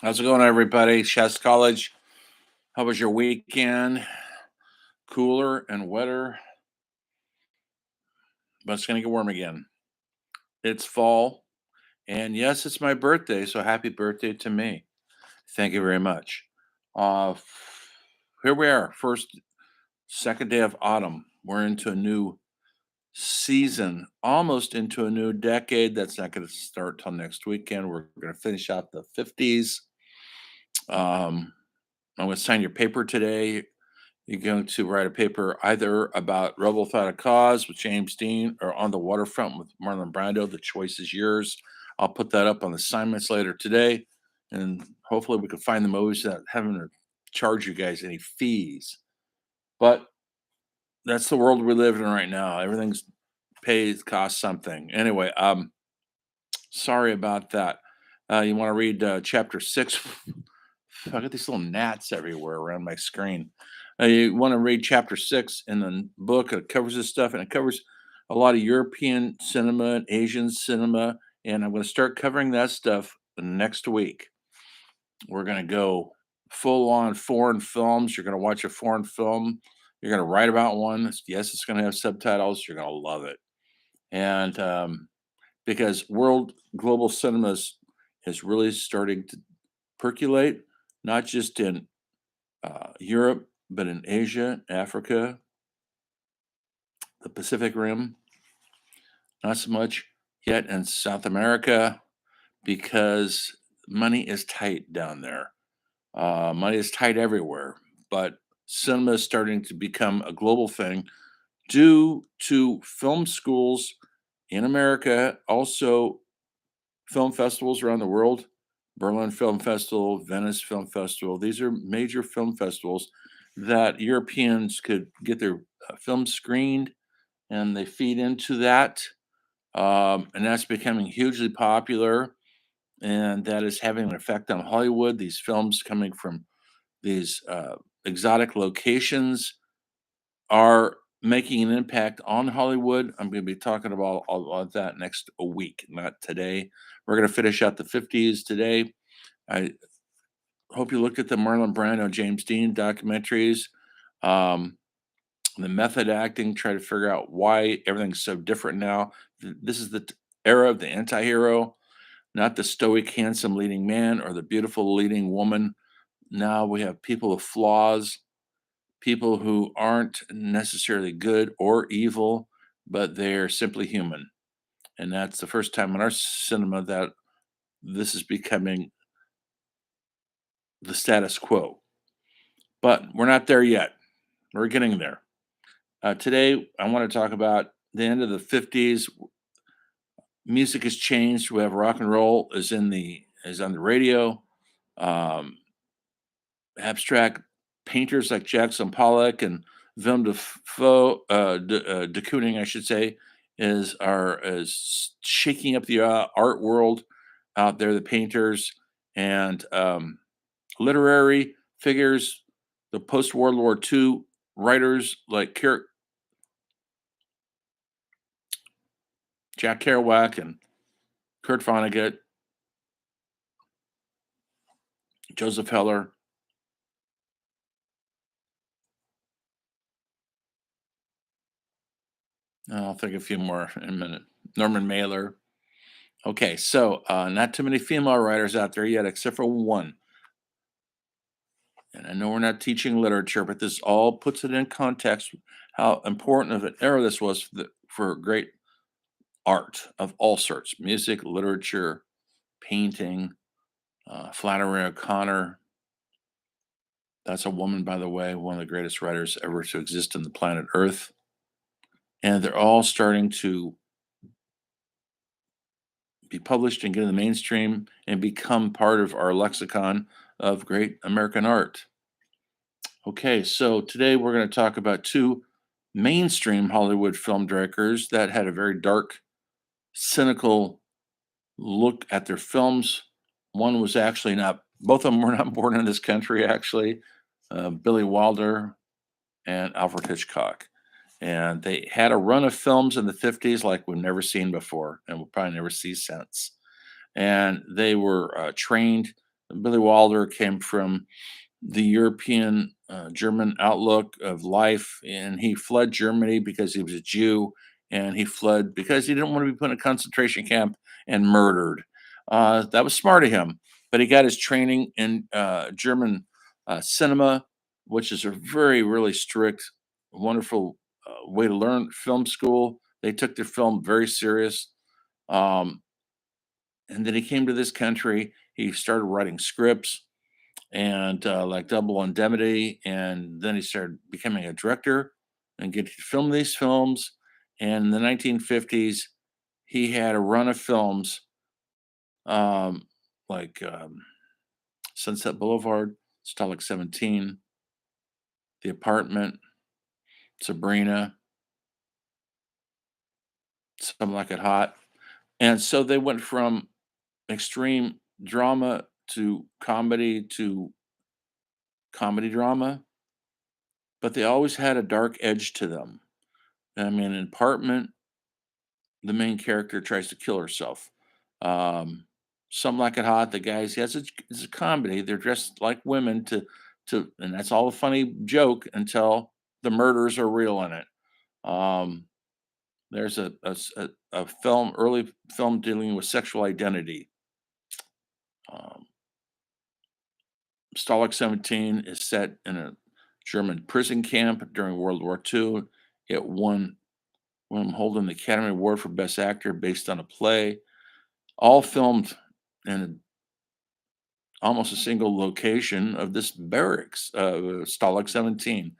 How's it going, everybody? Chess College. How was your weekend? Cooler and wetter, but it's going to get warm again. It's fall, and yes, it's my birthday, so happy birthday to me. Thank you very much. Here we are, second day of autumn. We're into a new season, almost into a new decade. That's not going to start till next weekend. We're going to finish out the 50s. Um, I'm going to sign your paper today. You're going to write a paper either about Rebel Without a Cause with James Dean or On the Waterfront with Marlon Brando. The choice is yours. I'll put that up on assignments later today. And hopefully we can find the movies that having to charge you guys any fees. But that's the world we live in right now. Everything's pays costs something. Anyway, sorry about that. You want to read chapter 6? I got these little gnats everywhere around my screen. You want to read chapter 6 in the book. It covers this stuff, and it covers a lot of European cinema and Asian cinema. And I'm going to start covering that stuff next week. We're going to go full on foreign films. You're going to watch a foreign film. You're going to write about one. Yes, it's going to have subtitles. You're going to love it. And because world global cinemas is really starting to percolate, not just in Europe, but in Asia, Africa, the Pacific Rim, not so much yet in South America because money is tight down there. Money is tight everywhere, but cinema is starting to become a global thing due to film schools in America, also film festivals around the world. Berlin Film Festival, Venice Film Festival. These are major film festivals that Europeans could get their films screened, and they feed into that. And that's becoming hugely popular, and that is having an effect on Hollywood. These films coming from these exotic locations are making an impact on Hollywood. I'm going to be talking about all of that next a week, not today. We're going to finish out the 50s today. I hope you looked at the Marlon Brando, James Dean documentaries. Um, the method acting, try to figure out why everything's so different now. This is the era of the anti-hero, not the stoic, handsome leading man or the beautiful leading woman. Now we have people with flaws, people who aren't necessarily good or evil, but they're simply human. And that's the first time in our cinema that this is becoming the status quo. But we're not there yet. We're getting there. Today, I want to talk about the end of the 50s. Music has changed. We have rock and roll is on the radio. Um, Abstract painters like Jackson Pollock and Willem Dafoe, de Kooning, I should say, is shaking up the art world out there. The painters and literary figures, the post World War II writers like Jack Kerouac and Kurt Vonnegut, Joseph Heller. I'll think a few more in a minute. Norman Mailer. Okay, so not too many female writers out there yet, except for one. And I know we're not teaching literature, but this all puts it in context how important of an era this was for great art of all sorts: music, literature, painting. Flannery O'Connor. That's a woman, by the way, one of the greatest writers ever to exist in the planet Earth. And they're all starting to be published and get in the mainstream and become part of our lexicon of great American art. Okay, so today we're going to talk about two mainstream Hollywood film directors that had a very dark, cynical look at their films. One was actually not, both of them were not born in this country, actually. Billy Wilder and Alfred Hitchcock. And they had a run of films in the 50s like we've never seen before and we'll probably never see since. And they were trained Billy Wilder came from the European German outlook of life, and he fled Germany because he was a Jew, and he fled because he didn't want to be put in a concentration camp and murdered. That was smart of him, but he got his training in German cinema, which is a very really strict, wonderful way to learn film school. They took their film very serious. Um, and then he came to this country. He started writing scripts and like Double Indemnity, and then he started becoming a director and get to film these films. And in the 1950s, he had a run of films um, like Sunset Boulevard, Stalag 17, The Apartment, Sabrina, Some Like It Hot. And so they went from extreme drama to comedy drama, but they always had a dark edge to them. I mean, in Apartment, the main character tries to kill herself. Um, Some Like It Hot, the guys, yes, it's a comedy. They're dressed like women and that's all a funny joke until the murders are real in it. Um, there's a film, early film dealing with sexual identity. Um, Stalag 17 is set in a German prison camp during World War II. It won William Holden the Academy Award for Best Actor based on a play, all filmed in almost a single location of this barracks, Stalag 17,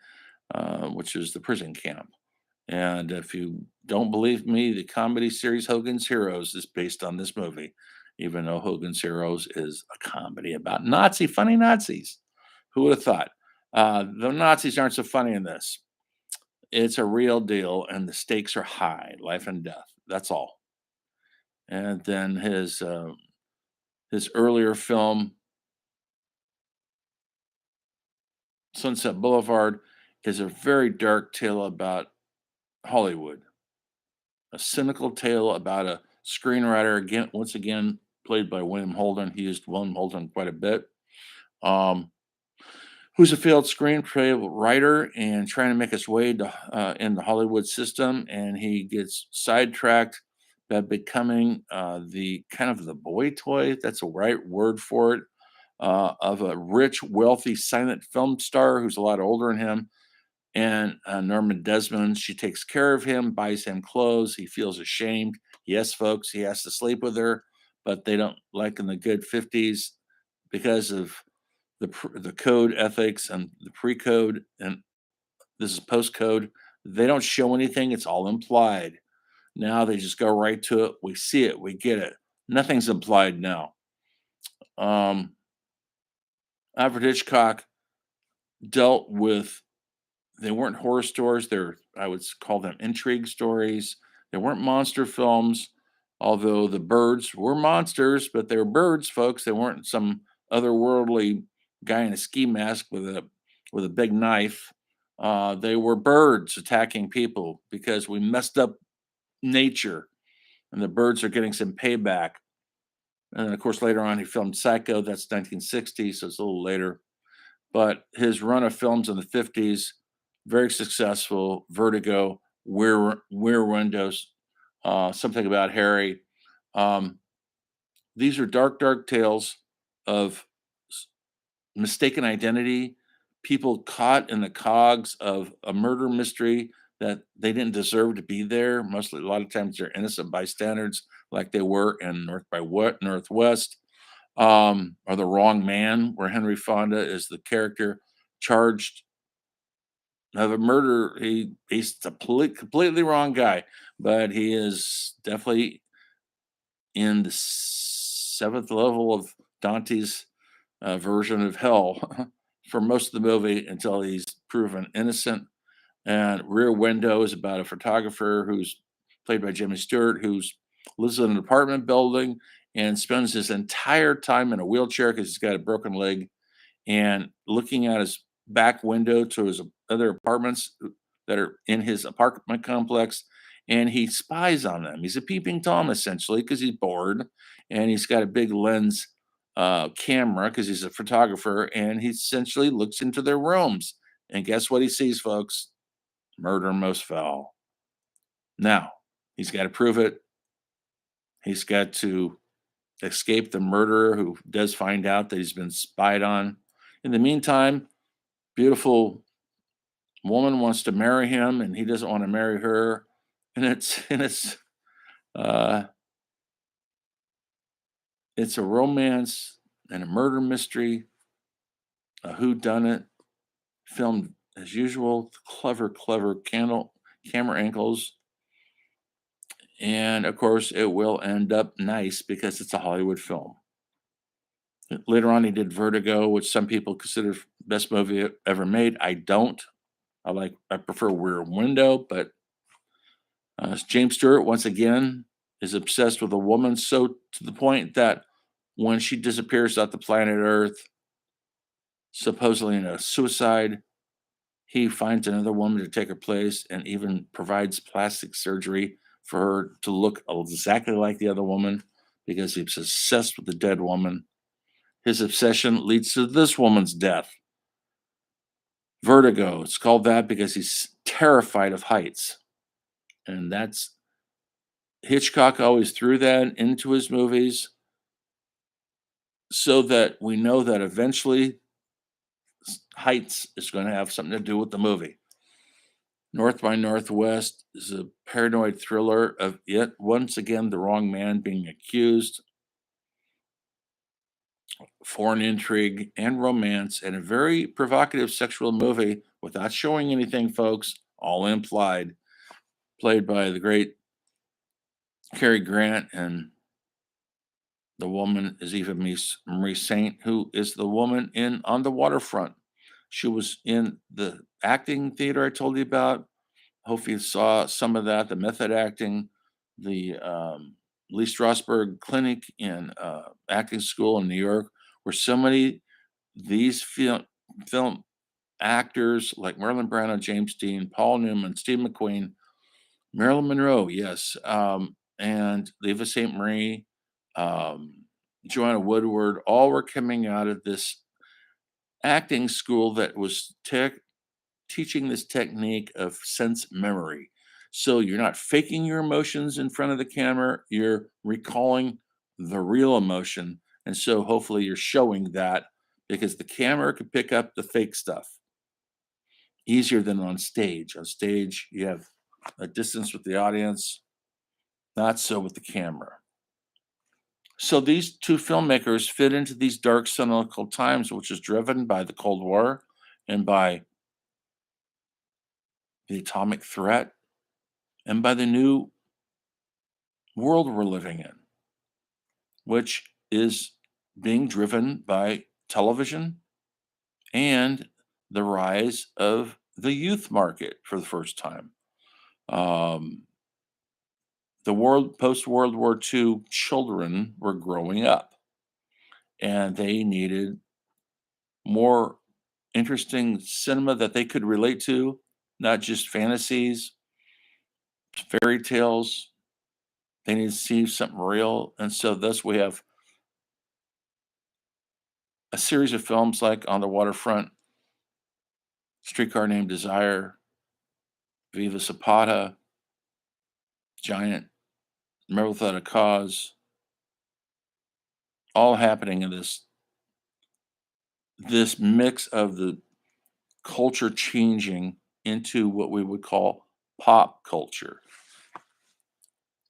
which is the prison camp. And if you don't believe me, the comedy series Hogan's Heroes is based on this movie, even though Hogan's Heroes is a comedy about funny Nazis. Who would have thought? The Nazis aren't so funny in this. It's a real deal, and the stakes are high, life and death. That's all. And then his earlier film, Sunset Boulevard, is a very dark tale about Hollywood, a cynical tale about a screenwriter, again, once again, played by William Holden. He used William Holden quite a bit. Um, who's a failed screenplay writer and trying to make his way in the Hollywood system, and he gets sidetracked by becoming the kind of the boy toy. That's the right word for it. Of a rich, wealthy silent film star who's a lot older than him, and Norma Desmond. She takes care of him, buys him clothes. He feels ashamed. Yes, folks, he has to sleep with her, but they don't like in the good 50s because of the code ethics and the pre-code, and this is post-code. They don't show anything; it's all implied. Now they just go right to it. We see it, we get it. Nothing's implied now. Um, Alfred Hitchcock dealt with they weren't horror stories. They're I would call them intrigue stories. They weren't monster films, although the birds were monsters, but they were birds, folks. They weren't some otherworldly guy in a ski mask with a big knife. They were birds attacking people because we messed up nature, and the birds are getting some payback. And of course, later on, he filmed Psycho. That's 1960, so it's a little later. But his run of films in the 50s, very successful. Vertigo, Weir Windows, Something About Harry. Um, these are dark, dark tales of mistaken identity, people caught in the cogs of a murder mystery that they didn't deserve to be there. Mostly, a lot of times, they're innocent bystanders, like they were in North by What Northwest, or The Wrong Man, where Henry Fonda is the character charged of a murder. He's a completely wrong guy, but he is definitely in the seventh level of Dante's version of hell for most of the movie until he's proven innocent. And Rear Window is about a photographer who's played by Jimmy Stewart, who's lives in an apartment building and spends his entire time in a wheelchair because he's got a broken leg, and looking at his back window to his other apartments that are in his apartment complex, and he spies on them. He's a peeping tom essentially because he's bored, and he's got a big lens camera because he's a photographer, and he essentially looks into their rooms. And guess what he sees, folks? Murder most foul. Now, he's got to prove it. He's got to escape the murderer who does find out that he's been spied on. In the meantime, beautiful woman wants to marry him and he doesn't want to marry her. And uh it's a romance and a murder mystery, a who done it, filmed as usual, clever camera angles. And of course, it will end up nice because it's a Hollywood film. Later on, he did Vertigo, which some people consider best movie ever made. I don't. I prefer Rear Window, but James Stewart once again is obsessed with a woman, so to the point that when she disappears off the planet Earth, supposedly in a suicide, he finds another woman to take her place and even provides plastic surgery for her to look exactly like the other woman because he's obsessed with the dead woman. His obsession leads to this woman's death. Vertigo. It's called that because he's terrified of heights. And that's Hitchcock always threw that into his movies so that we know that eventually heights is going to have something to do with the movie. North by Northwest is a paranoid thriller of yet once again the wrong man being accused, foreign intrigue, and romance, and a very provocative sexual movie without showing anything, folks, all implied, played by the great Cary Grant, and the woman is Eva Marie Saint, who is the woman in On the Waterfront. She was in the acting theater I told you about. Hope you saw some of that, the method acting, the Lee Strasberg Clinic in acting school in New York, where so many these film actors like Marlon Brando, James Dean, Paul Newman, Steve McQueen, Marilyn Monroe, yes, and Eva St. Marie, um, Joanna Woodward, all were coming out of this acting school that was teaching this technique of sense memory. So you're not faking your emotions in front of the camera, you're recalling the real emotion. And so hopefully you're showing that because the camera can pick up the fake stuff easier than on stage. On stage, you have a distance with the audience, not so with the camera. So these two filmmakers fit into these dark, cynical times, which is driven by the Cold War and by the atomic threat and by the new world we're living in, which is being driven by television and the rise of the youth market for the first time. Um, the world post World War II children were growing up and they needed more interesting cinema that they could relate to, not just fantasies, fairy tales. They need to see something real. And so, thus, we have a series of films like On the Waterfront, Streetcar Named Desire, Viva Zapata, Giant, Murder Without a Cause, all happening in this mix of the culture changing into what we would call pop culture,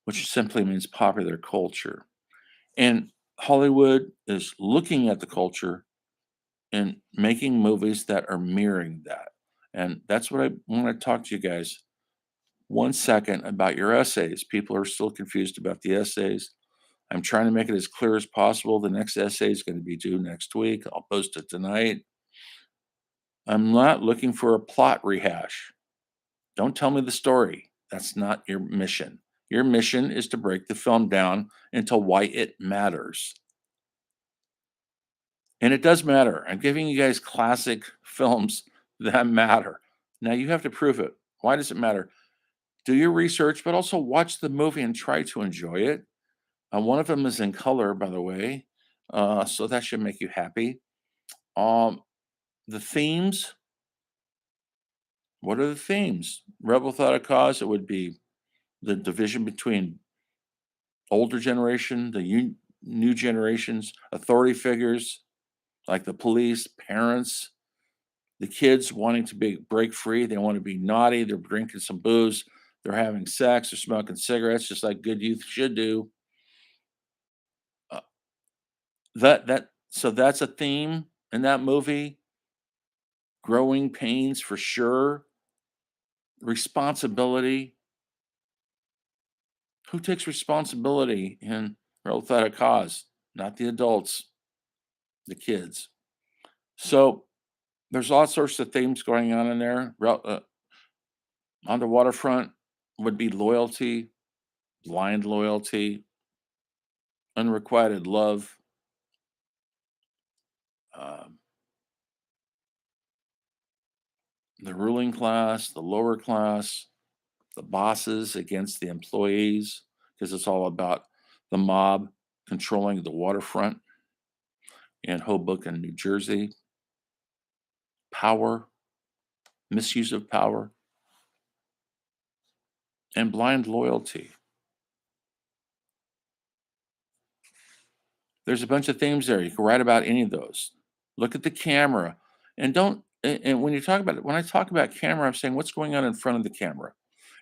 which simply means popular culture. And Hollywood is looking at the culture and making movies that are mirroring that. And that's what I want to talk to you guys 1 second about your essays. People are still confused about the essays. I'm trying to make it as clear as possible. The next essay is going to be due next week. I'll post it tonight. I'm not looking for a plot rehash. Don't tell me the story. That's not your mission. Your mission is to break the film down into why it matters. And it does matter. I'm giving you guys classic films that matter. Now you have to prove it. Why does it matter? Do your research, but also watch the movie and try to enjoy it. One of them is in color, by the way. So that should make you happy. Um, the themes, what are the themes? Rebel Without a Cause, it would be the division between older generation, new generations, authority figures like the police, parents, the kids wanting to break free. They want to be naughty. They're drinking some booze. They're having sex. They're smoking cigarettes, just like good youth should do. Uh, so that's a theme in that movie. Growing pains for sure. Responsibility. Who takes responsibility in Rebel Without a Cause? Not the adults, the kids. So there's all sorts of themes going on in there. On the waterfront would be loyalty, blind loyalty, unrequited love, um, the ruling class, the lower class, the bosses against the employees, because it's all about the mob controlling the waterfront in Hoboken, New Jersey. Power, misuse of power, and blind loyalty. There's a bunch of themes there. You can write about any of those. Look at the camera, and don't. And when you talk about it, when I talk about camera, I'm saying what's going on in front of the camera.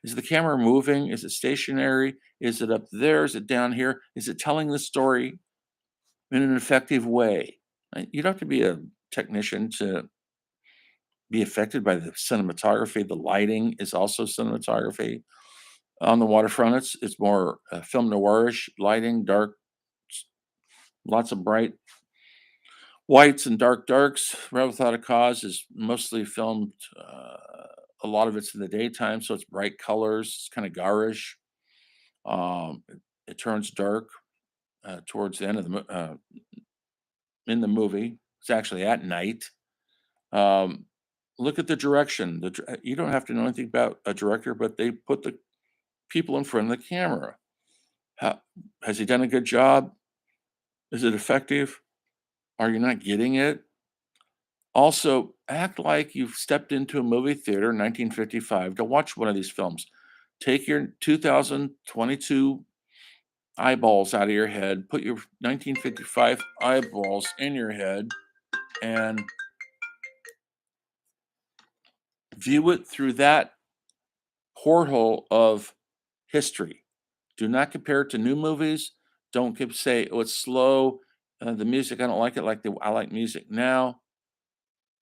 Is the camera moving? Is it stationary? Is it up there? Is it down here? Is it telling the story in an effective way? You don't have to be a technician to be affected by the cinematography. The lighting is also cinematography. On the waterfront, it's more film noirish lighting, dark, lots of bright whites and darks. Red Without a Cause is mostly filmed. A lot of it's in the daytime, so it's bright colors. It's kind of garish. It turns dark towards the end of in the movie. It's actually at night. Um, Look at the direction. You don't have to know anything about a director, but they put the people in front of the camera. How, has he done a good job? Is it effective? Are you not getting it? Also, act like you've stepped into a movie theater in 1955 to watch one of these films. Take your 2022 eyeballs out of your head, put your 1955 eyeballs in your head, and view it through that porthole of history. Do not compare it to new movies. Don't say, oh, it's slow. The music, I don't like it I like music now.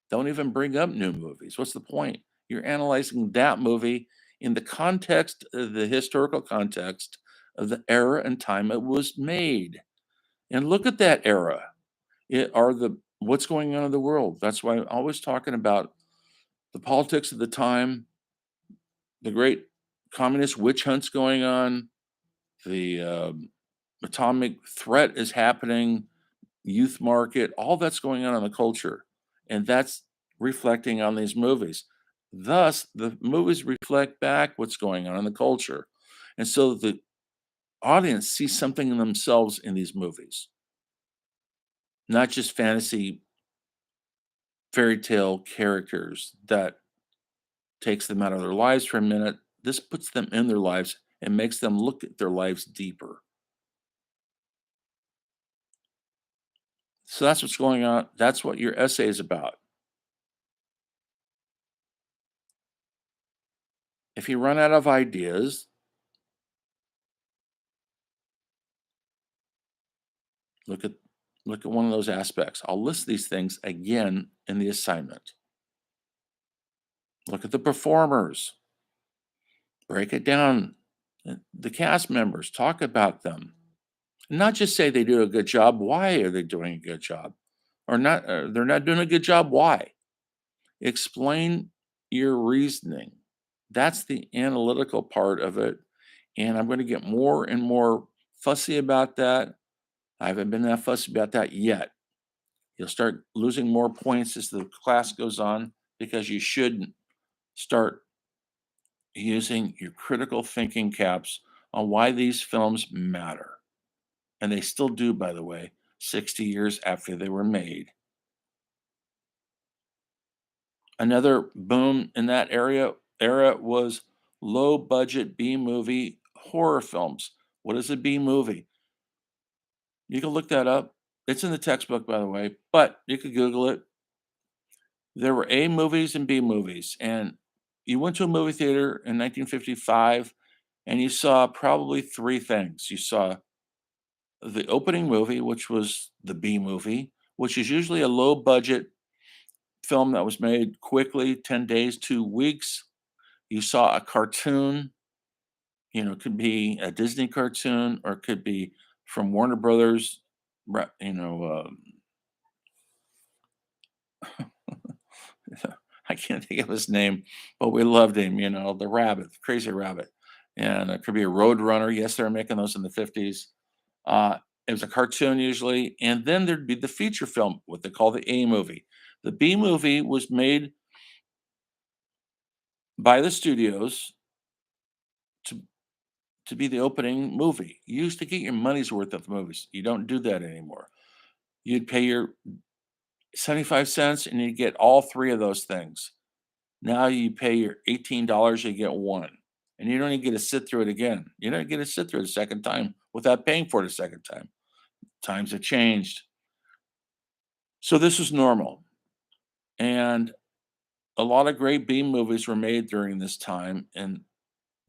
Don't even bring up new movies. What's the point? You're analyzing that movie in the context, the historical context of the era and time it was made. And look at that era. It are the what's going on in the world. That's why I'm always talking about the politics of the time, the great communist witch hunts going on, the atomic threat is happening, youth market, all that's going on in the culture. And that's reflecting on these movies. Thus, the movies reflect back what's going on in the culture. And so the audience sees something in themselves in these movies, not just fantasy fairy tale characters that takes them out of their lives for a minute. This puts them in their lives and makes them look at their lives deeper. So that's what's going on. That's what your essay is about. If you run out of ideas, look at look at one of those aspects. I'll list these things again in the assignment. Look at the performers. Break it down. The cast members, talk about them. Not just say they do a good job. Why are they doing a good job? Or not they're not doing a good job. Why? Explain your reasoning. That's the analytical part of it. And I'm going to get more and more fussy about that. I haven't been that fussy about that yet. You'll start losing more points as the class goes on because you should start using your critical thinking caps on why these films matter. And they still do, by the way. 60 years after they were made. Another boom in that era was low budget B movie horror films. What is a B movie? You can look that up. It's in the textbook, by the way, but you could Google it. There were A movies and B movies, and you went to a movie theater in 1955 and you saw probably three things. You saw the opening movie, which was the B movie, which is usually a low budget film that was made quickly, 10 days, 2 weeks. You saw a cartoon, it could be a Disney cartoon or it could be from Warner Brothers, ra- you know, I can't think of his name, but we loved him, the rabbit, the crazy rabbit. And it could be a Road Runner. Yes, they were making those in the 50s. Uh, it was a cartoon usually. And then there'd be the feature film, what they call the A movie. The B movie was made by the studios to, to be the opening movie. You used to get your money's worth of movies. You don't do that anymore. You'd pay your 75 cents and you'd get all three of those things. Now you pay your $18, you get one. And you don't even get to sit through it again. You don't get to sit through it a second time without paying for it a second time. Times have changed. So this is normal. And a lot of great B movies were made during this time. And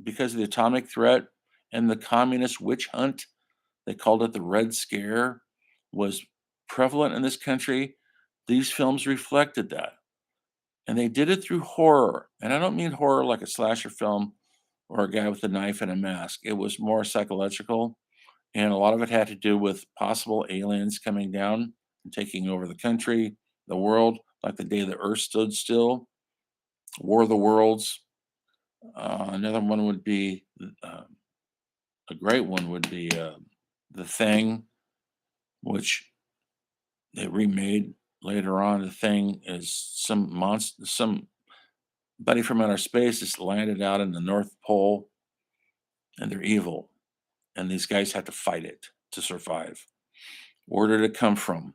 because of the atomic threat and the communist witch hunt, they called it the Red Scare, was prevalent in this country. These films reflected that. And they did it through horror. And I don't mean horror like a slasher film or a guy with a knife and a mask. It was more psychological. And a lot of it had to do with possible aliens coming down and taking over the country, the world, like the day the earth stood still, War of the Worlds. Another one would be, a great one would be The Thing, which they remade later on. The Thing is some monster, somebody from outer space has landed out in the North Pole and they're evil. And these guys have to fight it to survive. Where did it come from?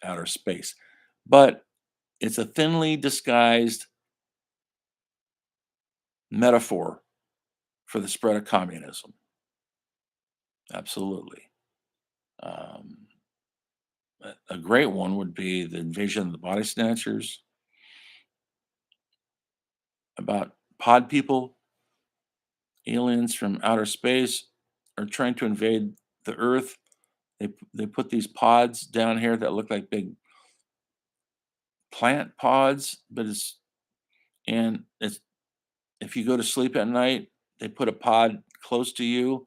Outer space. But it's a thinly disguised metaphor for the spread of communism. Absolutely. Um, a great one would be the invasion of the body snatchers, about pod people, aliens from outer space are trying to invade the Earth. They put these pods down here that look like big plant pods, but it's if you go to sleep at night, they put a pod close to you.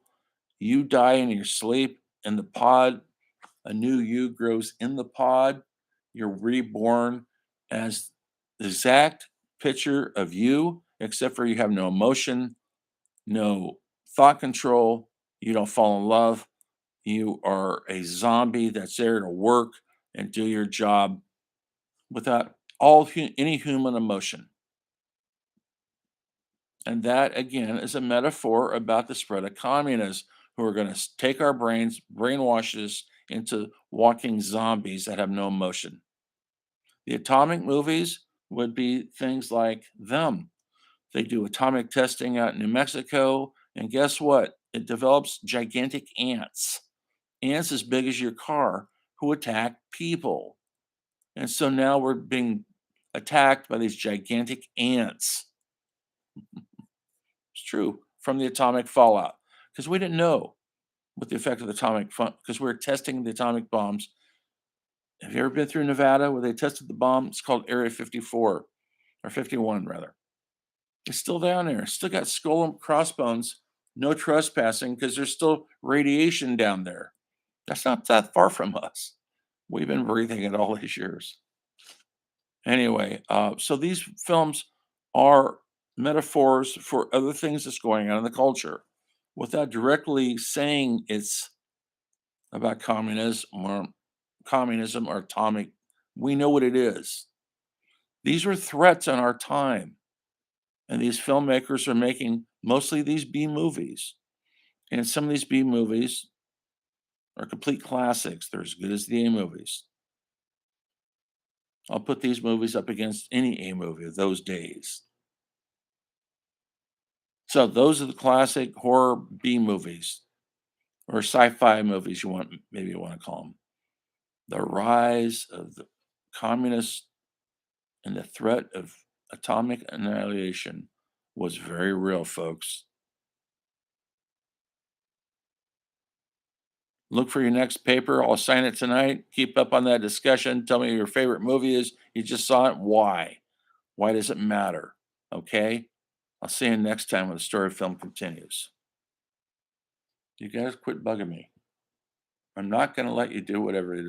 You die in your sleep, and the pod, a new you grows in the pod. You're reborn as the exact picture of you, except for you have no emotion, no thought control. You don't fall in love. You are a zombie that's there to work and do your job without any human emotion. And that, again, is a metaphor about the spread of communists who are going to take our brains, brainwash us into walking zombies that have no emotion. The atomic movies would be things like them. They do atomic testing out in New Mexico. And guess what? It develops gigantic ants, ants as big as your car, who attack people. And so now we're being attacked by these gigantic ants. It's true from the atomic fallout because we didn't know what the effect of the atomic because we were testing the atomic bombs. Have you ever been through Nevada where they tested the bomb? It's called Area 54 or 51 rather. It's still down there. Still got skull and crossbones. No trespassing because there's still radiation down there. That's not that far from us. We've been breathing it all these years. Anyway, so these films are metaphors for other things that's going on in the culture without directly saying it's about communism or atomic. We know what it is. These are threats on our time. And these filmmakers are making mostly these B movies. And some of these B movies are complete classics. They're as good as the A movies. I'll put these movies up against any A movie of those days. So those are the classic horror B movies or sci-fi movies you want, maybe you want to call them. The rise of the communists and the threat of atomic annihilation was very real, folks. Look for your next paper. I'll sign it tonight. Keep up on that discussion. Tell me your favorite movie is. You just saw it. Why? Why does it matter? Okay. I'll see you next time when the story of film continues. You guys quit bugging me. I'm not going to let you do whatever it is.